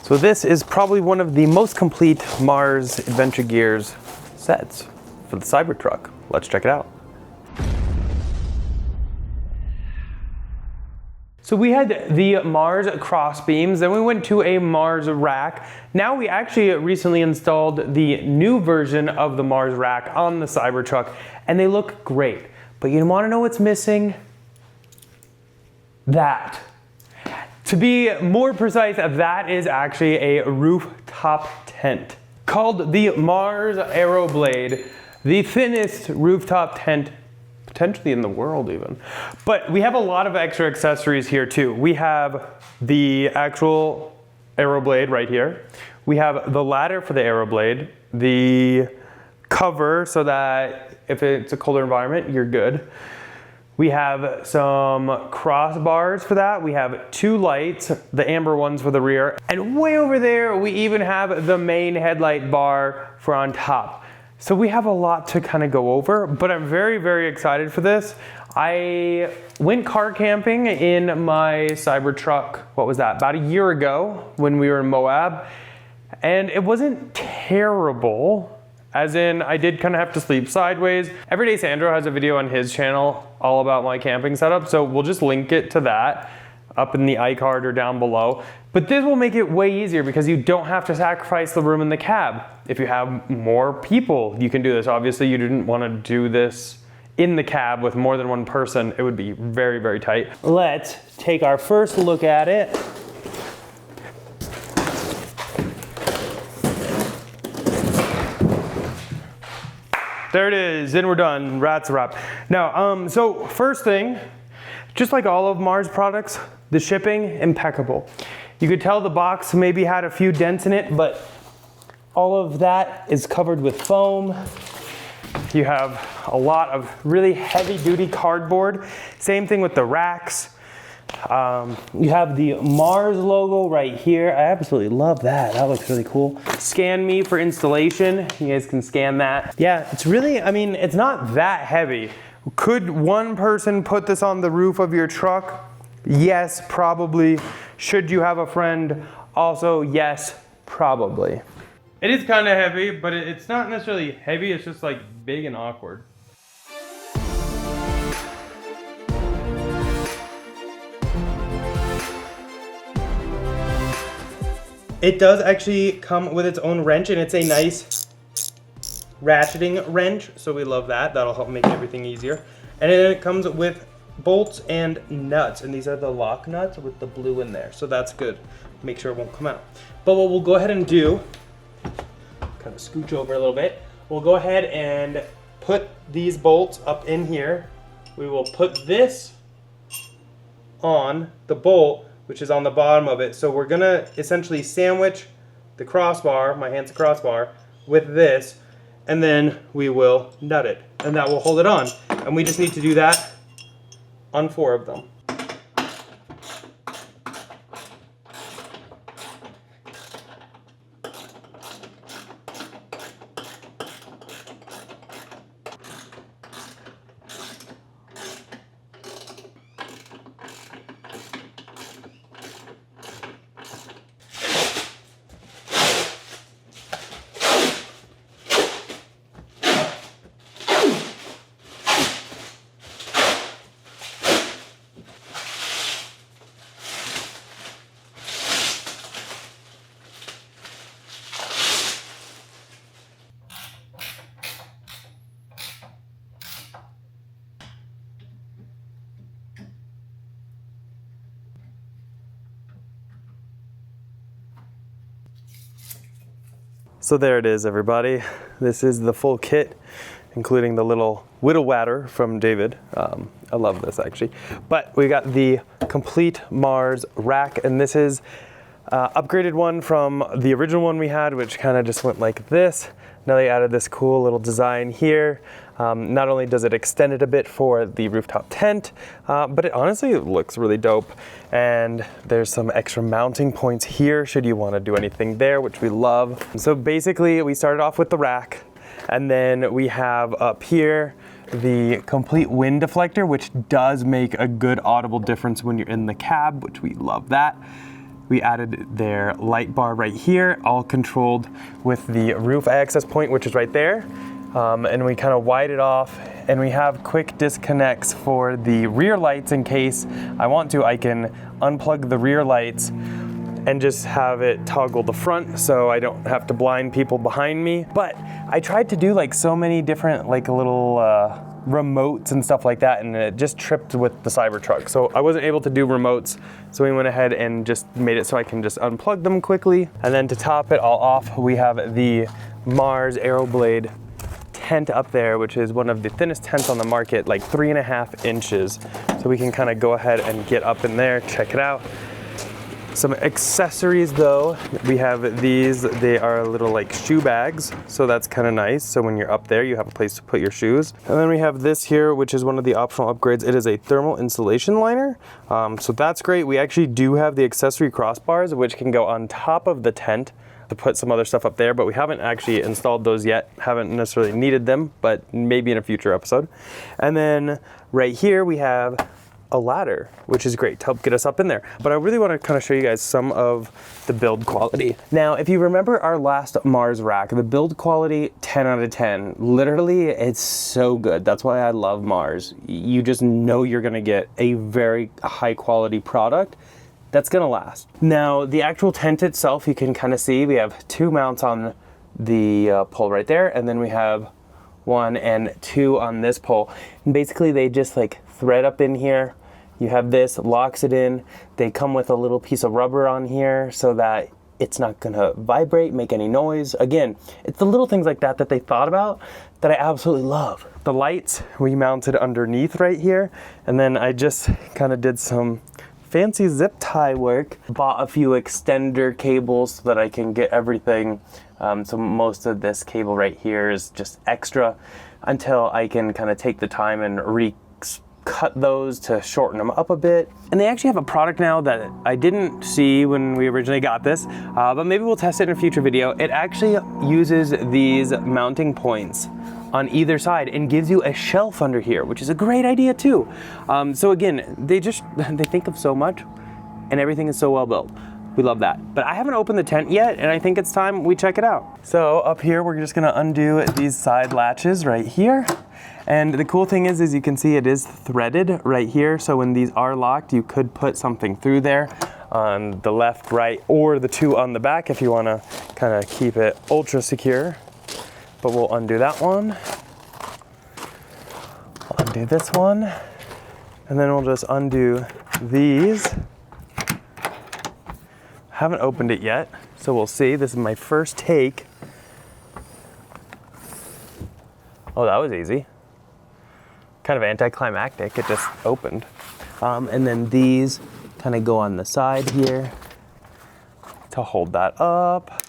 So this is probably one of the most complete Mars Adventure Gears sets for the Cybertruck. Let's check it out. So we had the Mars cross beams, then we went to a Mars rack. Now we actually recently installed the new version of the Mars rack on the Cybertruck, and they look great. But you want to know what's missing? That. To be more precise, that is actually a rooftop tent called the Mars Aeroblade, the thinnest rooftop tent potentially in the world even. But we have a lot of extra accessories here too. We have the actual Aeroblade right here. We have the ladder for the Aeroblade, the cover so that if it's a colder environment, you're good. We have some crossbars for that. We have 2 lights, the amber ones for the rear. And way over there, we even have the main headlight bar for on top. So we have a lot to kind of go over, but I'm very, very excited for this. I went car camping in my Cybertruck, what was that, about a year ago when we were in Moab. And it wasn't terrible. As in, I did kind of have to sleep sideways. Everyday Sandro has a video on his channel all about my camping setup, so we'll just link it to that up in the iCard or down below. But this will make it way easier because you don't have to sacrifice the room in the cab. If you have more people, you can do this. Obviously, you didn't want to do this in the cab with more than one person. It would be very, very tight. Let's take our first look at it. There it is, and we're done, rat's a wrap. Now, so first thing, just like all of Mars products, the shipping, impeccable. You could tell the box maybe had a few dents in it, but all of that is covered with foam. You have a lot of really heavy duty cardboard. Same thing with the racks. You have the Mars logo right here. I absolutely love that. That looks really cool. Scan Me for installation. You guys can scan that. Yeah, it's really, I mean, it's not that heavy. Could one person put this on the roof of your truck? Yes, probably. Should you have a friend? Also, yes, probably. It is kind of heavy, but it's not necessarily heavy. It's just like big and awkward. It does actually come with its own wrench, and it's a nice ratcheting wrench, so we love that. That'll help make everything easier. And then it comes with bolts and nuts, and these are the lock nuts with the blue in there, so that's good. Make sure it won't come out. But what we'll go ahead and do, kind of scooch over a little bit, we'll go ahead and put these bolts up in here. We will put this on the bolt, which is on the bottom of it. So we're gonna essentially sandwich the crossbar, my hand's a crossbar, with this, and then we will nut it, and that will hold it on. And we just need to do that on 4 of them. So there it is, everybody. This is the full kit, including the little whittle watter from David. I love this actually. But we got the complete Mars rack, and this is upgraded one from the original one we had, which kind of just went like this. Now they added this cool little design here. Not only does it extend it a bit for the rooftop tent, but it honestly looks really dope. And there's some extra mounting points here should you want to do anything there, which we love. So basically we started off with the rack, and then we have up here the complete wind deflector, which does make a good audible difference when you're in the cab, which we love that. we added their light bar right here, all controlled with the roof access point, which is right there. And we kind of wide it off, and we have quick disconnects for the rear lights in case I want to. I can unplug the rear lights and just have it toggle the front so I don't have to blind people behind me. But I tried to do like so many different like little remotes and stuff like that, and it just tripped with the Cybertruck. So I wasn't able to do remotes, so we went ahead and just made it so I can just unplug them quickly. And then to top it all off, we have the Mars Aeroblade tent up there, which is one of the thinnest tents on the market, like 3.5 inches. So we can kind of go ahead and get up in there, check it out. Some accessories though, we have these, they are little like shoe bags, so that's kind of nice. So when you're up there, you have a place to put your shoes. And then we have this here, which is one of the optional upgrades. It is a thermal insulation liner, so that's great. We actually do have the accessory crossbars, which can go on top of the tent to put some other stuff up there, but we haven't actually installed those yet. Haven't necessarily needed them, but maybe in a future episode. And then right here we have a ladder, which is great to help get us up in there. But I really want to kind of show you guys some of the build quality. Now, if you remember our last Mars rack, the build quality, 10 out of 10. Literally, it's so good. That's why I love Mars. You just know you're gonna get a very high quality product that's gonna last. Now, the actual tent itself, you can kind of see, we have 2 mounts on the pole right there, and then we have 1 and 2 on this pole. And basically, they just like thread up in here. You have this, locks it in. They come with a little piece of rubber on here so that it's not gonna vibrate, make any noise. Again, it's the little things like that that they thought about that I absolutely love. The lights we mounted underneath right here, and then I just kind of did some fancy zip tie work. Bought a few extender cables so that I can get everything. So most of this cable right here is just extra until I can kind of take the time and cut those to shorten them up a bit. And they actually have a product now that I didn't see when we originally got this, but maybe we'll test it in a future video. It actually uses these mounting points on either side and gives you a shelf under here, which is a great idea too. So again, they think of so much, and everything is so well built. We love that. But I haven't opened the tent yet, and I think it's time we check it out. So up here, we're just gonna undo these side latches right here. And the cool thing is you can see it is threaded right here. So when these are locked, you could put something through there on the left, right, or the 2 on the back if you wanna kind of keep it ultra secure. But we'll undo that one. I'll undo this one. And then we'll just undo these. Haven't opened it yet, so we'll see. This is my first take. Oh, that was easy. Kind of anticlimactic, it just opened. And then these kind of go on the side here to hold that up.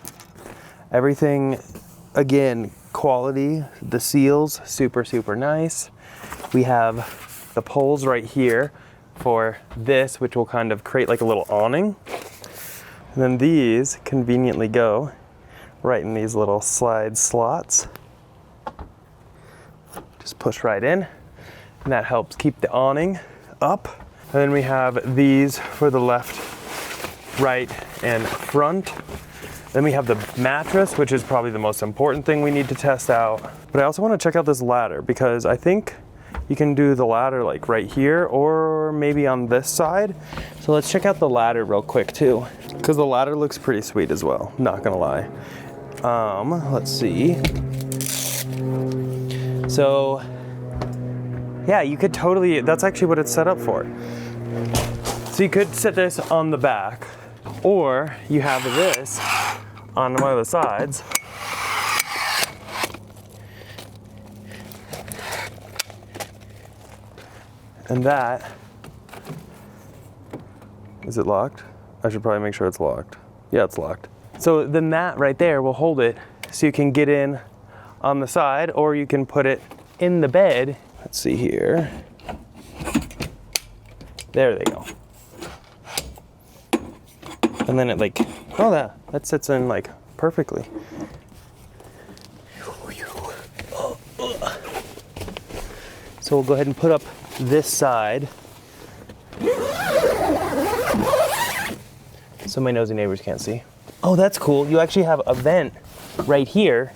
Everything, again, quality, the seals, super, super nice. We have the poles right here for this, which will kind of create like a little awning. And then these conveniently go right in these little slide slots. Just push right in, and that helps keep the awning up. And then we have these for the left, right, and front. Then we have the mattress, which is probably the most important thing we need to test out. But I also want to check out this ladder, because I think you can do the ladder like right here or maybe on this side. So let's check out the ladder real quick too, because the ladder looks pretty sweet as well, not gonna lie. Let's see. So yeah, you could totally, that's actually what it's set up for. So you could set this on the back, or you have this on one of the sides. And that, is it locked? I should probably make sure it's locked. Yeah, it's locked. So then that right there will hold it so you can get in on the side, or you can put it in the bed. Let's see here. There they go. And then it like, oh that sits in like perfectly. So we'll go ahead and put up this side. So so my nosy neighbors can't see. Oh, that's cool. You actually have a vent right here.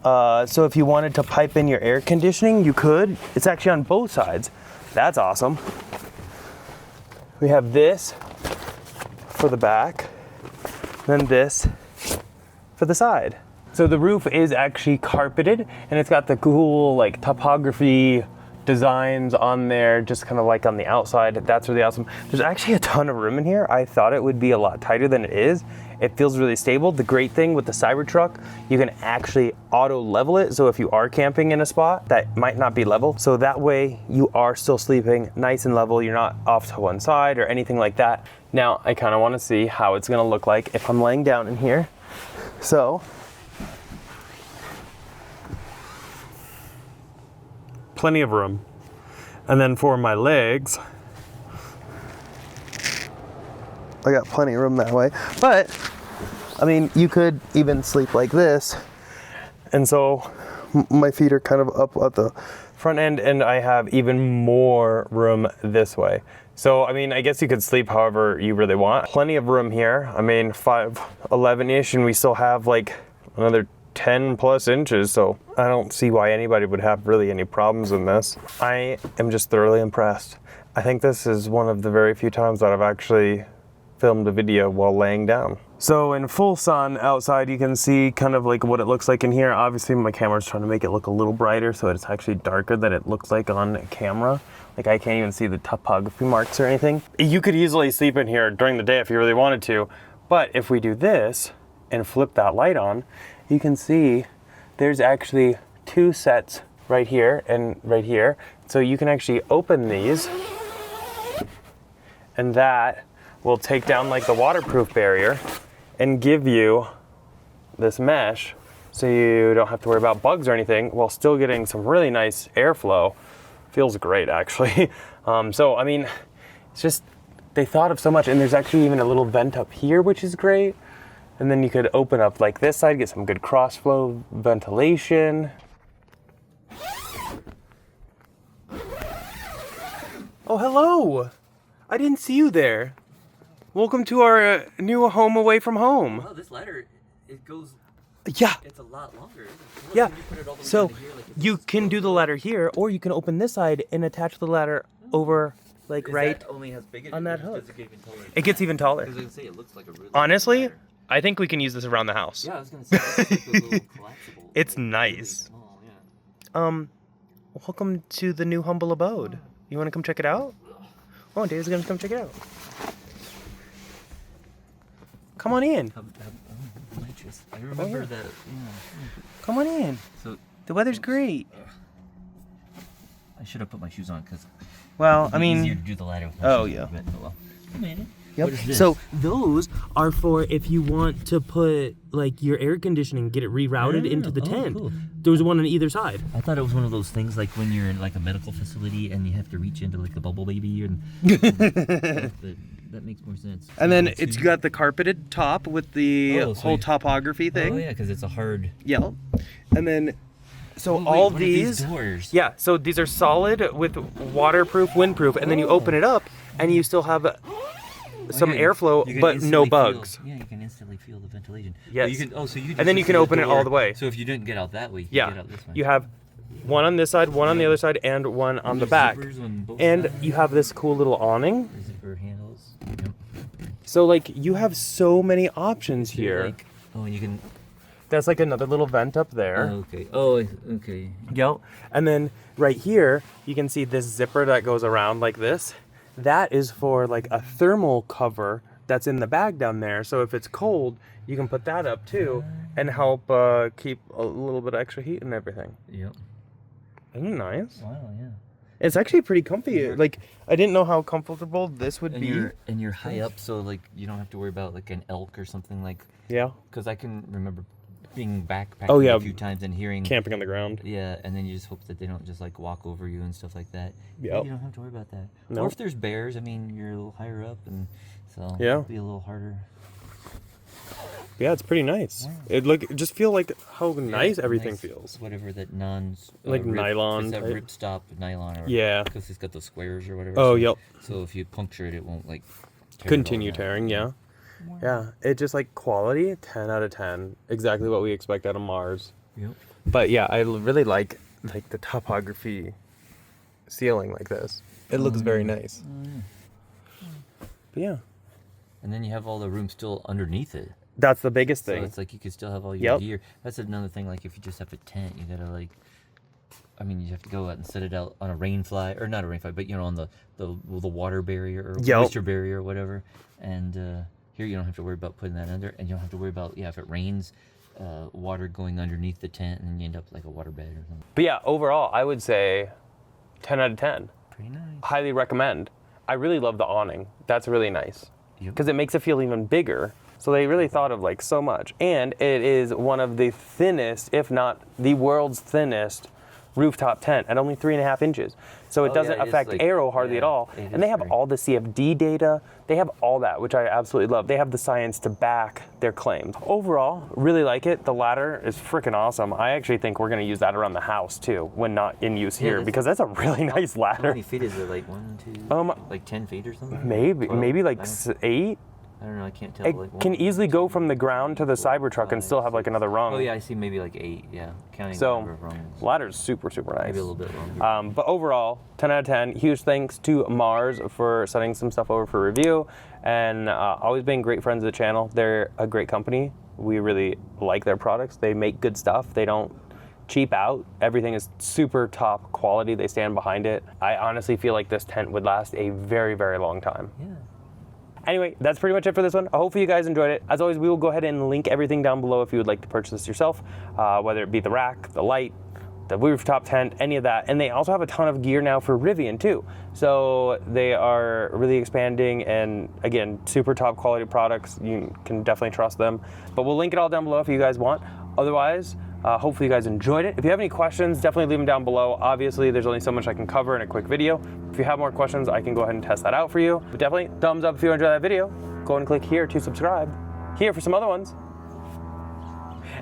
So if you wanted to pipe in your air conditioning, you could. It's actually on both sides. That's awesome. We have this for the back, then this for the side. So the roof is actually carpeted, and it's got the cool like topography designs on there, just kind of like on the outside. That's really awesome. There's actually a ton of room in here. I thought it would be a lot tighter than it is. It feels really stable. The great thing with the Cybertruck, you can actually auto level it. So if you are camping in a spot that might not be level, so that way you are still sleeping nice and level. You're not off to one side or anything like that. Now I kind of want to see how it's going to look like if I'm laying down in here. So plenty of room. And then for my legs, I got plenty of room that way. But I mean, you could even sleep like this. And so my feet are kind of up at the front end, and I have even more room this way. So, I mean, I guess you could sleep however you really want. Plenty of room here. I mean, 5'11"-ish, and we still have like another 10 plus inches. So I don't see why anybody would have really any problems in this. I am just thoroughly impressed. I think this is one of the very few times that I've actually filmed a video while laying down. So in full sun outside, you can see kind of like what it looks like in here. Obviously my camera's trying to make it look a little brighter so it's actually darker than it looks like on camera. Like I can't even see the topography marks or anything. You could easily sleep in here during the day if you really wanted to, but if we do this and flip that light on, you can see there's actually two sets right here and right here. So you can actually open these, and that will take down like the waterproof barrier and give you this mesh so you don't have to worry about bugs or anything while still getting some really nice airflow. Feels great actually. So I mean, it's just, they thought of so much, and there's actually even a little vent up here, which is great. And then you could open up like this side, get some good cross flow ventilation. Oh, hello. I didn't see you there. Welcome to our new home away from home. Oh, this ladder, it goes, yeah, it's a lot longer. Look, yeah. So Here, like you can do the ladder here, or you can open this side and attach the ladder over like right only has bigger, on that hook. It, even taller? It gets even taller. Because I was gonna say, it looks like a really Honestly, ladder. I think we can use this around the house. Yeah, I was gonna say, it's like a little collapsible. It's like, nice. Really small, yeah. Welcome to the new humble abode. You want to come check it out? Oh, Dave's gonna come check it out. Come on in. I remember that. Yeah. Come on in. So the weather's great. I should have put my shoes on because. Well, I mean. Easier to do the ladder with my shoes yeah. a bit, but well. I made it. Yep. What is this? So those are for if you want to put like your air conditioning, get it rerouted into the tent. Cool. There's one on either side. I thought it was one of those things like when you're in like a medical facility and you have to reach into like the bubble baby and that makes more sense. And then it's got the carpeted top with the whole topography thing. Oh yeah, because it's a hard. Yeah. And then so Wait, all what these, are these doors? yeah, so these are solid with waterproof, windproof, and then you open it up and you still have some airflow, but no bugs. Yeah, you can instantly feel the ventilation. Yes. Oh, you can, so you can and then you can open it all the way. So if you didn't get out that way, you yeah, get out this way. you have one on this side, one on the other side, and one on the back. And you have this cool little awning. Zipper handles. Yep. So like you have so many options here. Like, oh, and you can. That's like another little vent up there. Oh, okay. Oh, okay. Yep. And then right here, you can see this zipper that goes around like this. That is for like a thermal cover that's in the bag down there. So if it's cold, you can put that up too and help keep a little bit of extra heat and everything. Yep. Isn't it nice? Wow, yeah. It's actually pretty comfy. Like, I didn't know how comfortable this would be. And you're high up, so like you don't have to worry about like an elk or something like. Yeah. Because I can remember being backpacking a few times and hearing camping on the ground. Yeah, and then you just hope that they don't just like walk over you and stuff like that. Yeah. You don't have to worry about that. Nope. Or if there's bears, I mean, you're a little higher up, and so yeah, it'll be a little harder. Yeah, it's pretty nice. Yeah. It just feel like how nice everything nice, feels. Whatever that like nylon. It's that ripstop nylon, or yeah, because it's got those squares or whatever. Oh, so, yep. So if you puncture it, it won't like continue tearing. Yeah. Yeah, it just like quality, 10 out of 10. Exactly what we expect out of Mars. Yep. But yeah, I really like the topography ceiling like this. It looks very nice. But yeah. And then you have all the room still underneath it. That's the biggest So thing. it's like you could still have all your Yep. gear. That's another thing, like if you just have a tent, you gotta like, I mean, you have to go out and set it out on a rain fly, or not a rain fly, but you know, on the water barrier or Yep. moisture barrier or whatever. And here you don't have to worry about putting that under, and you don't have to worry about, if it rains, water going underneath the tent, and then you end up like a water bed or something. But yeah, overall, I would say 10 out of 10. Pretty nice. Highly recommend. I really love the awning. That's really nice. Yep. Because it makes it feel even bigger. So they really thought of like so much. And it is one of the thinnest, if not the world's thinnest, rooftop tent at only 3.5 inches. So it Oh, doesn't yeah, it is affect like- aero hardly yeah, at all. it And they is have very- all the CFD data. They have all that, which I absolutely love. They have the science to back their claims. Overall, really like it. The ladder is freaking awesome. I actually think we're going to use that around the house too, when not in use here, that's- because that's a really nice How ladder. many feet is it? Like 1, 2, like 10 feet or something? Maybe 12? like I don't- 8. I don't know. I can't tell. It Like can 1, easily go from the ground to the 4, Cybertruck and 5, still have like 6. another rung. Oh yeah, I see. Maybe like 8. Yeah, counting the So number of rungs. ladder's super nice. Maybe a little bit longer. But overall, 10 out of 10. Huge thanks to Mars for sending some stuff over for review, and always been great friends of the channel. They're a great company. We really like their products. They make good stuff. They don't cheap out. Everything is super top quality. They stand behind it. I honestly feel like this tent would last a very long time. Yeah. Anyway, that's pretty much it for this one. Hopefully you guys enjoyed it. As always, we will go ahead and link everything down below if you would like to purchase this yourself, whether it be the rack, the light, the rooftop tent, any of that. And they also have a ton of gear now for Rivian too. So they are really expanding, and again, super top quality products. You can definitely trust them. But we'll link it all down below if you guys want. Otherwise, hopefully you guys enjoyed it. If you have any questions, definitely leave them down below. Obviously, there's only so much I can cover in a quick video. If you have more questions, I can go ahead and test that out for you. But definitely, thumbs up if you enjoyed that video. Go ahead and click here to subscribe. Here for some other ones.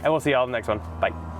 And we'll see y'all in the next one. Bye.